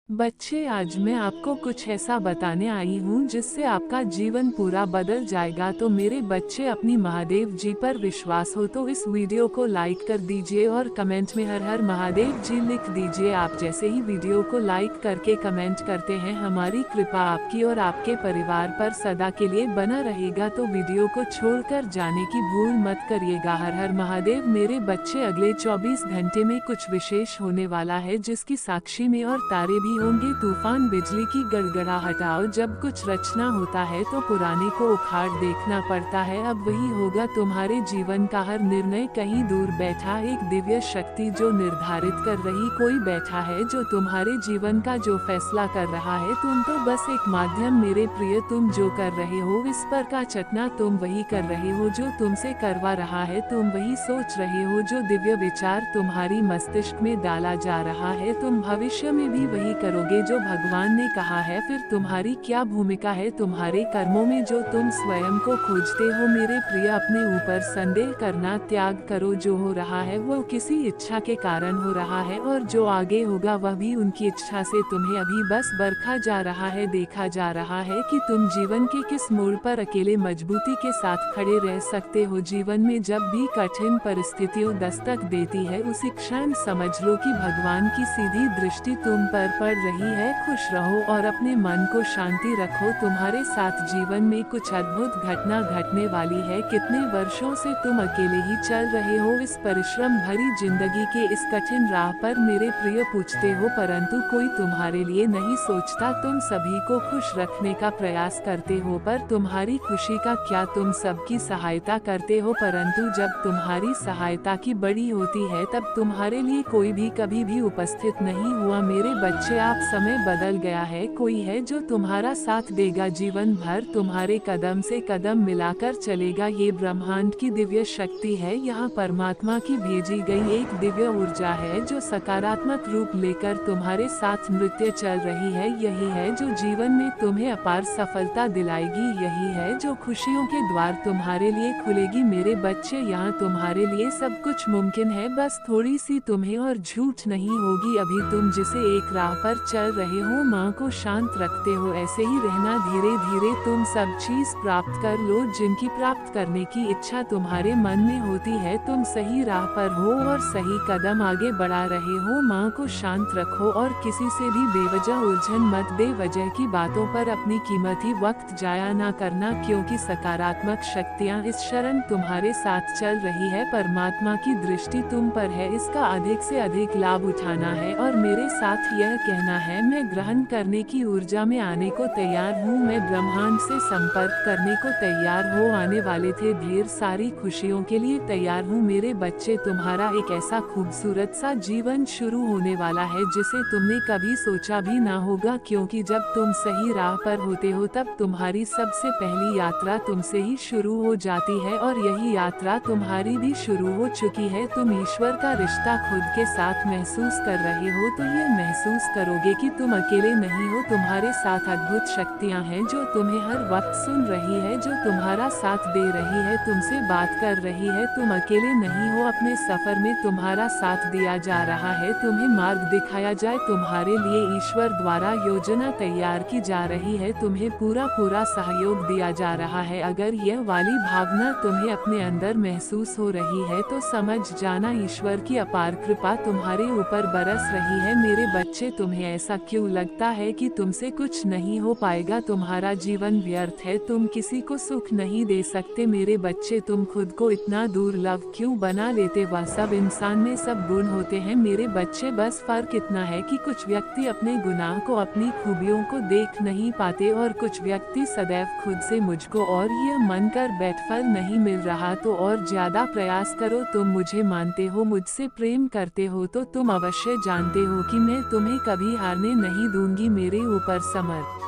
बच्चे, आज मैं आपको कुछ ऐसा बताने आई हूँ जिससे आपका जीवन पूरा बदल जाएगा। तो मेरे बच्चे, अपनी महादेव जी पर विश्वास हो तो इस वीडियो को लाइक कर दीजिए और कमेंट में हर हर महादेव जी लिख दीजिए। आप जैसे ही वीडियो को लाइक करके कमेंट करते हैं, हमारी कृपा आपकी और आपके परिवार पर सदा के लिए बना रहेगा। तो वीडियो को छोड़कर जाने की भूल मत करिएगा। हर हर महादेव। मेरे बच्चे, अगले 24 घंटे में कुछ विशेष होने वाला है जिसकी साक्षी में और तारे भी होंगे। तूफान, बिजली की गड़गड़ाहट। आओ, जब कुछ रचना होता है तो पुराने को उखाड़ देखना पड़ता है। अब वही होगा तुम्हारे जीवन का हर निर्णय। कहीं दूर बैठा एक दिव्य शक्ति जो निर्धारित कर रही कोई बैठा है, जो तुम्हारे जीवन का जो फैसला कर रहा है। तुम तो बस एक माध्यम। मेरे प्रिय, तुम जो कर रहे हो इस पर का चटना तुम वही कर रहे हो जो तुमसे करवा रहा है। तुम वही सोच रहे हो जो दिव्य विचार तुम्हारी मस्तिष्क में डाला जा रहा है। तुम भविष्य में भी वही करोगे जो भगवान ने कहा है। फिर तुम्हारी क्या भूमिका है तुम्हारे कर्मों में जो तुम स्वयं को खोजते हो। मेरे प्रिय, अपने ऊपर संदेह करना त्याग करो। जो हो रहा है वो किसी इच्छा के कारण हो रहा है और जो आगे होगा वह भी उनकी इच्छा से। तुम्हें अभी बस बरखा जा रहा है। देखा जा रहा है कि तुम जीवन के किस मोड़ पर अकेले मजबूती के साथ खड़े रह सकते हो। जीवन में जब भी कठिन परिस्थितियों दस्तक देती है, उसी क्षण समझ लो कि भगवान की सीधी दृष्टि तुम पर पड़ रही है। खुश रहो और अपने मन को शांति रखो। तुम्हारे साथ जीवन में कुछ अद्भुत घटना घटने वाली है। कितने वर्षों से तुम अकेले ही चल रहे हो इस परिश्रम भरी जिंदगी के इस कठिन राह पर। मेरे प्रिय, पूछते हो परंतु कोई तुम्हारे लिए नहीं सोचता। तुम सभी को खुश रखने का प्रयास करते हो, पर तुम्हारी खुशी का क्या? तुम सबकी सहायता करते हो, परंतु जब तुम्हारी सहायता की बड़ी होती है तब तुम्हारे लिए कोई भी कभी भी उपस्थित नहीं हुआ। मेरे बच्चे, आप समय बदल गया है। कोई है जो तुम्हारा साथ देगा जीवन भर, तुम्हारे कदम से कदम मिलाकर चलेगा। ये ब्रह्मांड की दिव्य शक्ति है। यहाँ परमात्मा की भेजी गई एक दिव्य ऊर्जा है जो सकारात्मक रूप लेकर तुम्हारे साथ नृत्य चल रही है। यही है जो जीवन में तुम्हें अपार सफलता दिलाएगी। यही है जो खुशियों के द्वार तुम्हारे लिए खुलेगी। मेरे बच्चे, यहाँ तुम्हारे लिए सब कुछ मुमकिन है। बस थोड़ी सी तुम्हें और झूठ नहीं होगी। अभी तुम जिसे एक राह पर चल रहे हो, माँ को शांत रखते हो, ऐसे ही रहना। धीरे धीरे तुम सब चीज प्राप्त कर लो जिनकी प्राप्त करने की इच्छा तुम्हारे मन में होती है। तुम सही राह पर हो और सही कदम आगे बढ़ा रहे हो। माँ को शांत रखो और किसी से भी बेवजह उलझन मत। बेवजह की बातों पर अपनी कीमती वक्त जाया ना करना, क्योंकि सकारात्मक शक्तियाँ इस क्षण तुम्हारे साथ चल रही है। परमात्मा की दृष्टि तुम पर है, इसका अधिक से अधिक लाभ उठाना है और मेरे साथ यह कहना है, मैं ग्रहण करने की ऊर्जा में आने को तैयार हूँ। मैं ब्रह्मांड से संपर्क करने को तैयार हो। आने वाले थे ढेर सारी खुशियों के लिए तैयार हूँ। मेरे बच्चे, तुम्हारा एक ऐसा खूबसूरत सा जीवन शुरू होने वाला है जिसे तुमने कभी सोचा भी ना होगा, क्योंकि जब तुम सही राह पर होते हो तब तुम्हारी सबसे पहली यात्रा तुमसे ही शुरू हो जाती है और यही यात्रा तुम्हारी भी शुरू हो चुकी है। तुम ईश्वर का रिश्ता खुद के साथ महसूस कर रहे हो तो ये महसूस करोगे कि तुम अकेले नहीं हो। तुम्हारे साथ अद्भुत शक्तियाँ हैं जो तुम्हें हर वक्त सुन रही है, जो तुम्हारा साथ दे रही है, तुमसे बात कर रही है। तुम अकेले नहीं हो। अपने सफर में तुम्हारा साथ दिया जा रहा है, तुम्हें मार्ग दिखाया जाए। तुम्हारे लिए ईश्वर द्वारा योजना तैयार की जा रही है, तुम्हें पूरा पूरा सहयोग दिया जा रहा है। अगर यह वाली भावना तुम्हें अपने अंदर महसूस हो रही है तो समझ जाना ईश्वर की अपार कृपा तुम्हारे ऊपर बरस रही है। मेरे बच्चे, तुम्हें ऐसा क्यों लगता है कि तुमसे कुछ नहीं हो पाएगा? तुम्हारा जीवन व्यर्थ है, तुम किसी को सुख नहीं दे सकते। मेरे बच्चे, तुम खुद को इतना दुर्लभ क्यों बना लेते? वह सब इंसान में सब गुण होते हैं मेरे बच्चे, बस फर्क इतना है कि कुछ व्यक्ति अपने गुनाह को, अपनी खूबियों को देख नहीं पाते और कुछ व्यक्ति सदैव खुद से मुझको और यह मन कर बैठ, फल नहीं मिल रहा तो और ज्यादा प्रयास करो। तुम मुझे मानते हो, मुझसे प्रेम करते हो तो तुम अवश्य जानते हो कि मैं तुम्हें कभी हारने नहीं दूंगी। मेरे ऊपर समर्थ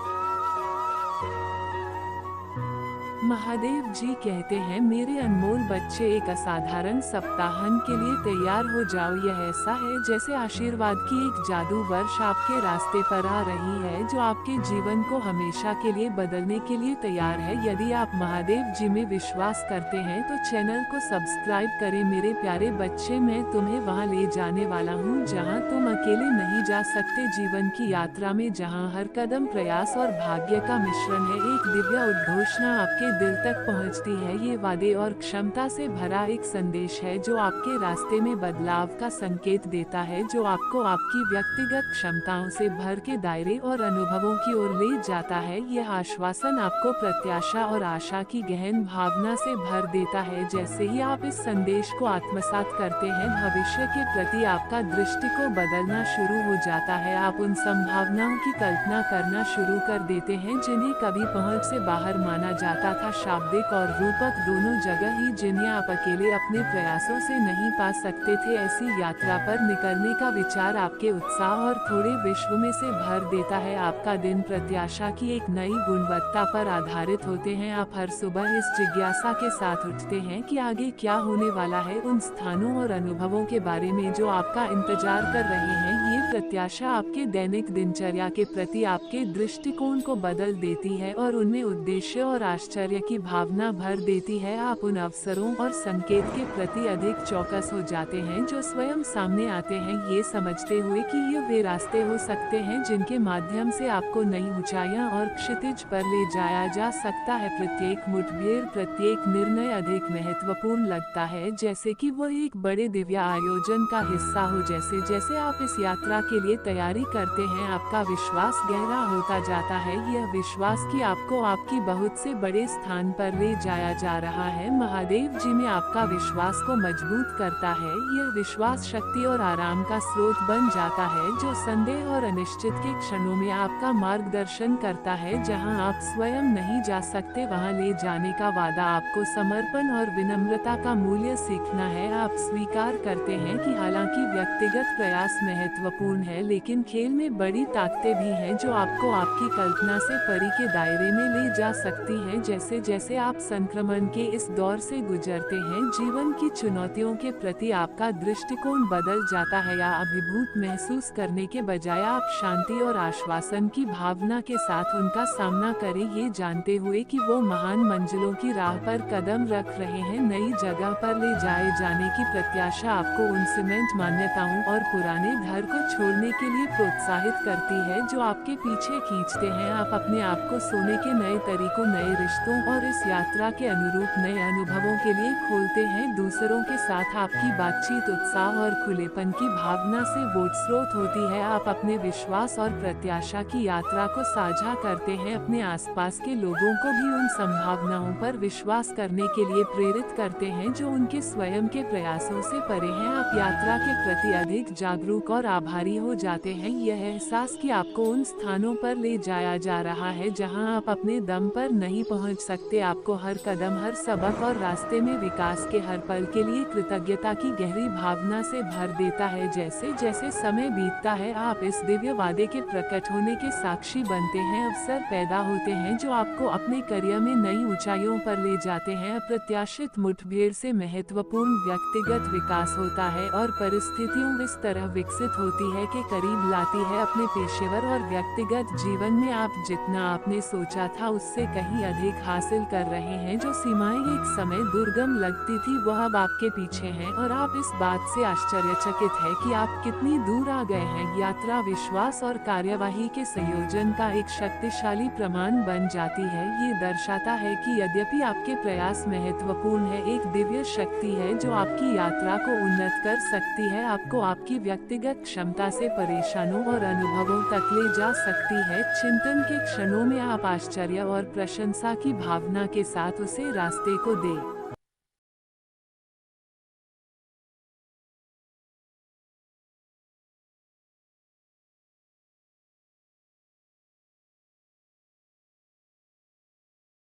महादेव जी कहते हैं, मेरे अनमोल बच्चे, एक असाधारण सप्ताहन के लिए तैयार हो जाओ। यह ऐसा है जैसे आशीर्वाद की एक जादू वर्ष आपके रास्ते पर आ रही है, जो आपके जीवन को हमेशा के लिए बदलने के लिए तैयार है। यदि आप महादेव जी में विश्वास करते हैं तो चैनल को सब्सक्राइब करें। मेरे प्यारे बच्चे, मैं तुम्हें वहां ले जाने वाला हूं जहां तुम अकेले नहीं जा सकते। जीवन की यात्रा में जहां हर कदम प्रयास और भाग्य का मिश्रण है, एक दिव्य उद्घोषणा आपके दिल तक पहुंचती है। ये वादे और क्षमता से भरा एक संदेश है जो आपके रास्ते में बदलाव का संकेत देता है, जो आपको आपकी व्यक्तिगत क्षमताओं से भर के दायरे और अनुभवों की ओर ले जाता है। यह आश्वासन आपको प्रत्याशा और आशा की गहन भावना से भर देता है। जैसे ही आप इस संदेश को आत्मसात करते हैं, भविष्य के प्रति आपका दृष्टिकोण बदलना शुरू हो जाता है। आप उन संभावनाओं की कल्पना करना शुरू कर देते हैं जिन्हें कभी पहुंच से बाहर माना जाता था। शाब्दिक और रूपक दोनों जगह ही, जिन्हें आप अकेले अपने प्रयासों से नहीं पा सकते थे। ऐसी यात्रा पर निकलने का विचार आपके उत्साह और थोड़े विश्व में से भर देता है। आपका दिन प्रत्याशा की एक नई गुणवत्ता पर आधारित होते हैं। आप हर सुबह इस जिज्ञासा के साथ उठते हैं कि आगे क्या होने वाला है, उन स्थानों और अनुभवों के बारे में जो आपका इंतजार कर रहे हैं। ये प्रत्याशा आपके दैनिक दिनचर्या के प्रति आपके दृष्टिकोण को बदल देती है और उनमें उद्देश्य और आश्चर्य की भावना भर देती है। आप उन अवसरों और संकेत के प्रति अधिक चौकस हो जाते हैं जो स्वयं सामने आते हैं, ये समझते हुए कि ये वे रास्ते हो सकते हैं जिनके माध्यम से आपको नई ऊंचाइयां और क्षितिज पर ले जाया जा सकता है। प्रत्येक मुठभेड़, प्रत्येक निर्णय अधिक महत्वपूर्ण लगता है, जैसे कि वो एक बड़े दिव्य आयोजन का हिस्सा हो। जैसे जैसे आप इस यात्रा के लिए तैयारी करते हैं, आपका विश्वास गहरा होता जाता है। यह विश्वास कि आपको आपकी बहुत से बड़े स्थान पर ले जाया जा रहा है, महादेव जी में आपका विश्वास को मजबूत करता है। यह विश्वास शक्ति और आराम का स्रोत बन जाता है, जो संदेह और अनिश्चित के क्षणों में आपका मार्गदर्शन करता है। जहां आप स्वयं नहीं जा सकते, वहां ले जाने का वादा आपको समर्पण और विनम्रता का मूल्य सीखना है। आप स्वीकार करते हैं कि हालांकि व्यक्तिगत प्रयास महत्वपूर्ण है, लेकिन खेल में बड़ी ताकतें भी हैं जो आपको आपकी कल्पना से परे के दायरे में ले जा सकती हैं। जैसे जैसे आप संक्रमण के इस दौर से गुजरते हैं, जीवन की चुनौतियों के प्रति आपका दृष्टिकोण बदल जाता है। या अभिभूत महसूस करने के बजाय आप शांति और आश्वासन की भावना के साथ उनका सामना करें, ये जानते हुए कि वो महान मंजिलों की राह पर कदम रख रहे हैं। नई जगह पर ले जाए जाने की प्रत्याशा आपको उन सीमेंट मान्यताओं और पुराने घर को छोड़ने के लिए प्रोत्साहित करती है जो आपके पीछे खींचते हैं। आप अपने आप को सोने के नए तरीकों, नए रिश्तों और इस यात्रा के अनुरूप नए अनुभवों के लिए खोलते हैं। दूसरों के साथ आपकी बातचीत उत्साह और खुलेपन की भावना से स्रोत होती है। आप अपने विश्वास और प्रत्याशा की यात्रा को साझा करते हैं, अपने आसपास के लोगों को भी उन संभावनाओं पर विश्वास करने के लिए प्रेरित करते हैं जो उनके स्वयं के प्रयासों से परे हैं। आप यात्रा के प्रति अधिक जागरूक और आभारी हो जाते हैं। यह एहसास कि आपको उन स्थानों पर ले जाया जा रहा है जहां आप अपने दम पर नहीं पहुंच सकते, आपको हर कदम, हर सबक और रास्ते में विकास के हर पल के लिए कृतज्ञता की गहरी भावना से भर देता है। जैसे जैसे समय बीतता है, आप इस दिव्य वादे के प्रकट होने के साक्षी बनते हैं। अवसर पैदा होते हैं जो आपको अपने करियर में नई ऊंचाइयों पर ले जाते हैं। अप्रत्याशित मुठभेड़ से महत्वपूर्ण व्यक्तिगत विकास होता है और परिस्थितियों इस तरह विकसित होती है कि करीब लाती है अपने पेशेवर और व्यक्तिगत जीवन में आप जितना आपने सोचा था उससे कहीं अधिक हासिल कर रहे हैं। जो सीमाएं एक समय दुर्गम लगती थी, वह अब आपके पीछे हैं और आप इस बात से आश्चर्यचकित है कि आप कितनी दूर आ गए हैं। यात्रा विश्वास और कार्यवाही के संयोजन का एक शक्तिशाली प्रमाण बन जाती है। ये दर्शाता है कि यद्यपि आपके प्रयास महत्वपूर्ण है, एक दिव्य शक्ति है जो आपकी यात्रा को उन्नत कर सकती है, आपको आपकी व्यक्तिगत क्षमता से परेशानों और अनुभवों तक ले जा सकती है। चिंतन के क्षणों में आप आश्चर्य और प्रशंसा की भावना के साथ उसे रास्ते को दें।